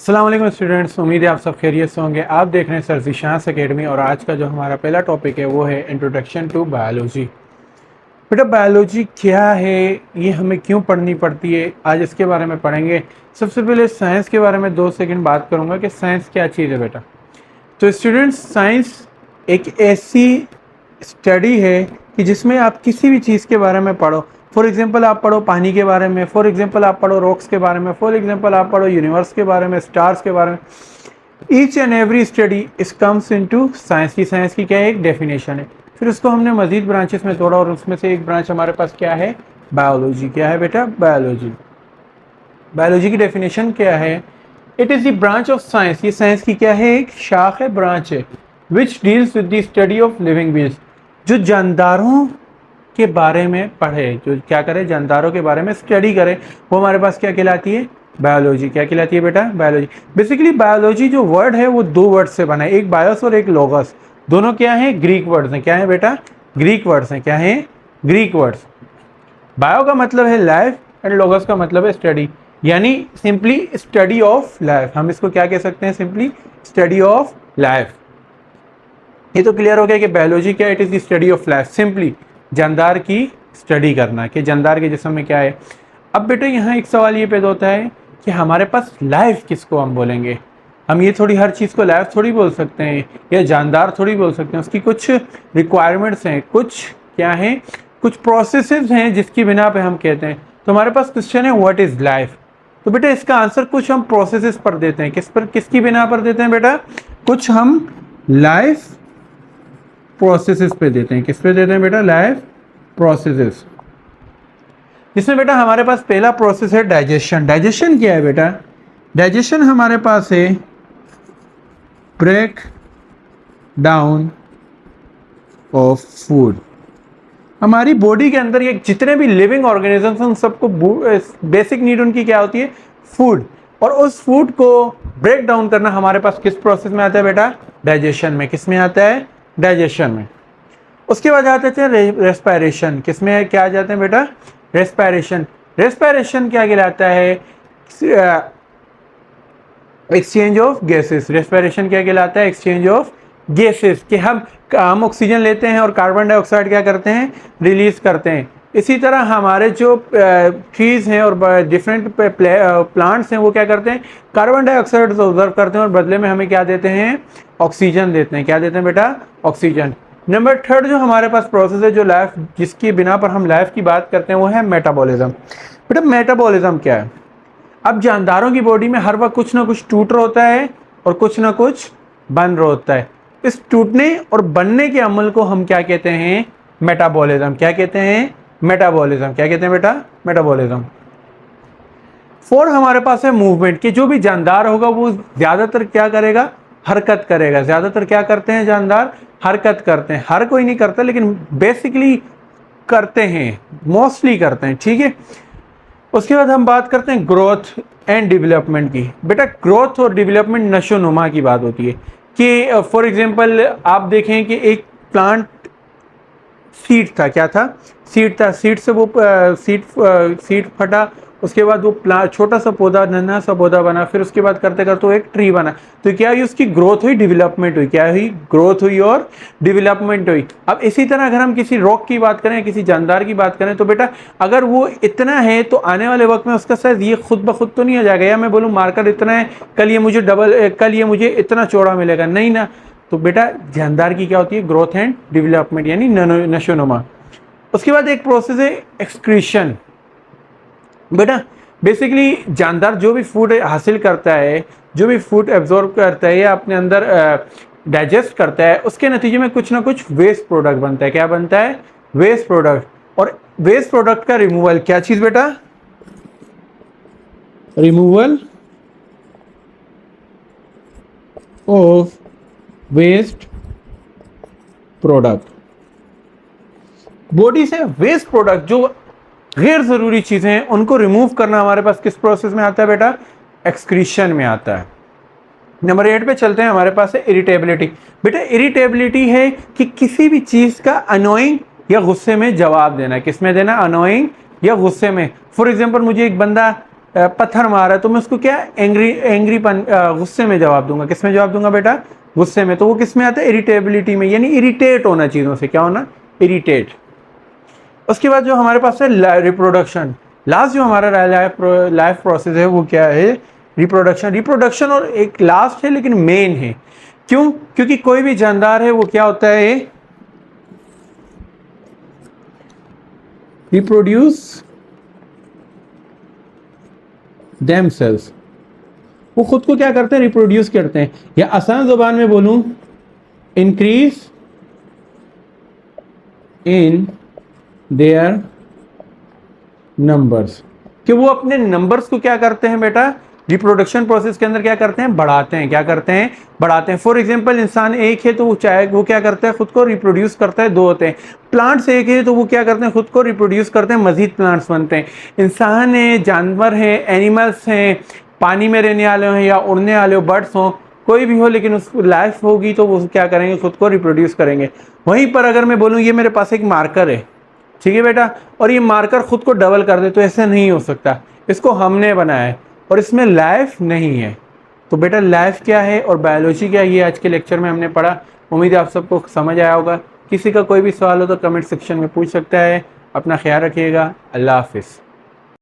अस्सलाम वालेकुम स्टूडेंट्स, उम्मीद है आप सब खैरियत से होंगे। आप देख रहे हैं सर ज़ीशांस एकेडमी और आज का जो हमारा पहला टॉपिक है वो है इंट्रोडक्शन टू बायोलॉजी। बेटा बायोलॉजी क्या है, ये हमें क्यों पढ़नी पड़ती है, आज इसके बारे में पढ़ेंगे। सबसे पहले साइंस के बारे में 2 सेकंड बात करूँगा कि साइंस क्या चीज़ है बेटा। तो स्टूडेंट्स, साइंस एक ऐसी स्टडी है कि जिसमें आप किसी भी चीज़ के बारे में पढ़ो। फॉर एग्जांपल आप पढ़ो पानी के बारे में, फॉर एग्जांपल आप पढ़ो रॉक्स के बारे में, फॉर एग्जांपल आप पढ़ो यूनिवर्स के बारे में, स्टार्स के बारे में। ईच एंड एवरी स्टडी इस कम्स इनटू साइंस की। साइंस की क्या है, एक डेफिनेशन है। फिर उसको हमने मजीद ब्रांचेस में तोड़ा और उसमें से एक ब्रांच हमारे पास क्या है, बायोलॉजी। क्या है बेटा, बायोलॉजी। बायोलॉजी की डेफिनेशन क्या है, it is the branch of science. ये साइंस की क्या है, एक शाख है, ब्रांच है, which deals with the study of living beings, जो जानदारों के बारे में पढ़े, जो क्या करे, जानदारों के बारे में स्टडी करे, वो हमारे पास क्या कहलाती है, बायोलॉजी। क्या कहलाती है बेटा, बायोलॉजी। बेसिकली बायोलॉजी जो वर्ड है वो 2 वर्ड से बना है, एक बायोस और एक लोगस। दोनों क्या है, ग्रीक वर्ड्स हैं। क्या है बेटा, ग्रीक वर्ड्स हैं। क्या है, ग्रीक वर्ड्स। बायो का मतलब है लाइफ एंड लोगस का मतलब है स्टडी, यानी सिंपली स्टडी ऑफ लाइफ। हम इसको क्या कह सकते हैं, सिंपली स्टडी ऑफ लाइफ। ये तो क्लियर हो गया कि बायोलॉजी क्या है, it is the study of life, simply जानदार की स्टडी करना कि जानदार के जिस्म में क्या है। अब बेटा यहाँ एक सवाल ये पैदा होता है कि हमारे पास लाइफ किसको हम बोलेंगे। हम ये थोड़ी हर चीज़ को लाइफ थोड़ी बोल सकते हैं या जानदार थोड़ी बोल सकते हैं। उसकी कुछ रिक्वायरमेंट्स हैं, कुछ क्या है, कुछ प्रोसेसेस हैं जिसकी बिना पे हम कहते हैं। तो हमारे पास क्वेश्चन है व्हाट इज़ लाइफ। तो बेटा इसका आंसर कुछ हम प्रोसेसेस पर देते हैं। किस पर, किसकी बिना पर देते हैं बेटा, कुछ हम लाइफ प्रोसेसेस पे देते हैं। किस पे देते हैं बेटा, लाइफ प्रोसेसेस। इसमें बेटा हमारे पास पहला प्रोसेस है डाइजेशन। डाइजेशन क्या है बेटा, डाइजेशन हमारे पास है ब्रेक डाउन ऑफ फूड। हमारी बॉडी के अंदर ये जितने भी लिविंग ऑर्गेनिजम्स उन सबको बेसिक नीड उनकी क्या होती है, फूड। और उस फूड को ब्रेक डाउन करना हमारे पास किस प्रोसेस में आता है बेटा, डाइजेशन में। किस में आता है, डाइजेशन में। उसके बाद आते हैं रेस्पिरेशन। किस में क्या आ जाते हैं बेटा, रेस्पिरेशन। रेस्पिरेशन क्या कहलाता है, एक्सचेंज ऑफ गैसेस। रेस्पिरेशन क्या कहलाता है, एक्सचेंज ऑफ गैसेस, कि हम ऑक्सीजन लेते हैं और कार्बन डाइऑक्साइड क्या करते हैं, रिलीज करते हैं। इसी तरह हमारे जो ट्रीज़ हैं और डिफरेंट प्लांट्स हैं वो क्या करते हैं, कार्बन डाइऑक्साइड ऑब्जर्व करते हैं और बदले में हमें क्या देते हैं, ऑक्सीजन देते हैं। क्या देते हैं बेटा, ऑक्सीजन। नंबर 3 जो हमारे पास प्रोसेस है, जो लाइफ जिसकी बिना पर हम लाइफ की बात करते हैं, वो है मेटाबॉलिज्म। बेटा मेटाबॉलिज्म क्या है, अब जानदारों की बॉडी में हर वक्त कुछ ना कुछ टूट रहा होता है और कुछ ना कुछ बन रहा होता है। इस टूटने और बनने के अमल को हम क्या कहते हैं, मेटाबॉलिज्म। क्या कहते हैं, मेटाबॉलिज्म। क्या कहते हैं बेटा, मेटाबॉलिज्म। 4 हमारे पास है मूवमेंट, कि जो भी जानदार होगा वो ज्यादातर क्या करेगा, हरकत करेगा। ज्यादातर क्या करते हैं जानदार, हरकत करते हैं। हर कोई नहीं करता लेकिन बेसिकली करते हैं, मोस्टली करते हैं, ठीक है। उसके बाद हम बात करते हैं ग्रोथ एंड डेवलपमेंट की। बेटा ग्रोथ और डेवलपमेंट नशोनुमा की बात होती है कि फॉर एग्जांपल आप देखें कि एक प्लांट सीड था, क्या था, सीड था, सीड से वो सीड फटा, उसके बाद वो छोटा सा पौधा, नन्हा सा पौधा बना, फिर उसके बाद करते करते वो एक ट्री बना। तो क्या हुई, उसकी ग्रोथ हुई, डेवलपमेंट हुई। क्या हुई, ग्रोथ हुई और डेवलपमेंट हुई। अब इसी तरह अगर हम किसी रॉक की बात करें, किसी जानदार की बात करें, तो बेटा अगर वो इतना है तो आने वाले वक्त में उसका शायद ये खुद ब खुद तो नहीं आ जाएगा, या मैं बोलूँ मार्कर इतना है, कल ये मुझे इतना चौड़ा मिलेगा, नहीं ना। तो बेटा जानदार की क्या होती है, ग्रोथ एंड डेवलपमेंट, यानी नशोनुमा। उसके बाद एक प्रोसेस है एक्सक्रीशन। बेटा बेसिकली जानदार जो भी फूड हासिल करता है, जो भी फूड एब्जॉर्ब करता है या अपने अंदर डाइजेस्ट करता है, उसके नतीजे में कुछ ना कुछ वेस्ट प्रोडक्ट बनता है। क्या बनता है, वेस्ट प्रोडक्ट। और वेस्ट प्रोडक्ट का रिमूवल, क्या चीज बेटा, removal of waste product. Body से वेस्ट प्रोडक्ट जो गैर जरूरी चीजें हैं उनको रिमूव करना हमारे पास किस प्रोसेस में आता है बेटा, एक्सक्रीशन में आता है। नंबर 8 पे चलते हैं, हमारे पास है इरिटेबिलिटी। बेटा इरिटेबिलिटी है कि किसी भी चीज का अनोइंग या गुस्से में जवाब देना। किस में देना, अनोइंग या गुस्से में। फॉर एग्जांपल मुझे एक बंदा पत्थर मारा है तो मैं उसको क्या एंग्रीपन गुस्से में जवाब दूंगा। किस में जवाब दूंगा बेटा? गुस्से में। तो वो किस में आता है? इरिटेबिलिटी में, यानी इरिटेट होना चीज़ों से। क्या होना? इरिटेट। उसके बाद जो हमारे पास है रिप्रोडक्शन। लास्ट जो हमारा लाइफ प्रोसेस है वो क्या है? रिप्रोडक्शन। रिप्रोडक्शन और एक लास्ट है लेकिन मेन है। क्यों? क्योंकि कोई भी जानदार है वो क्या होता है? Reproduce themselves. वो खुद को क्या करते हैं? रिप्रोड्यूस करते हैं। या आसान जुबान में बोलूं, इंक्रीज इन देयर नंबर्स। कि वो अपने नंबर्स को क्या करते हैं बेटा? रिप्रोडक्शन प्रोसेस के अंदर क्या करते हैं? बढ़ाते हैं। क्या करते हैं? बढ़ाते हैं। फॉर एग्जांपल इंसान एक है तो वो चाहे वो क्या करता है? खुद को रिप्रोड्यूस करता है। दो होते हैं। प्लांट्स एक है तो वो क्या करते हैं? खुद को रिप्रोड्यूस करते हैं, मजीद प्लांट्स बनते हैं। इंसान है, जानवर है, एनिमल्स हैं, पानी में रहने वाले हैं या उड़ने वाले हो, बर्ड्स हों, कोई भी हो, लेकिन उसको लाइफ होगी तो वो क्या करेंगे? खुद को रिप्रोड्यूस करेंगे। वहीं पर अगर मैं बोलूँ ये मेरे पास एक मार्कर है, ठीक है बेटा, और ये मार्कर खुद को डबल कर दे, तो ऐसे नहीं हो सकता। इसको हमने बनाया है और इसमें लाइफ नहीं है। तो बेटा लाइफ क्या है और बायोलॉजी क्या है, ये आज के लेक्चर में हमने पढ़ा। उम्मीद है आप सबको समझ आया होगा। किसी का कोई भी सवाल हो तो कमेंट सेक्शन में पूछ सकता है। अपना ख्याल रखिएगा। अल्लाह हाफिज़।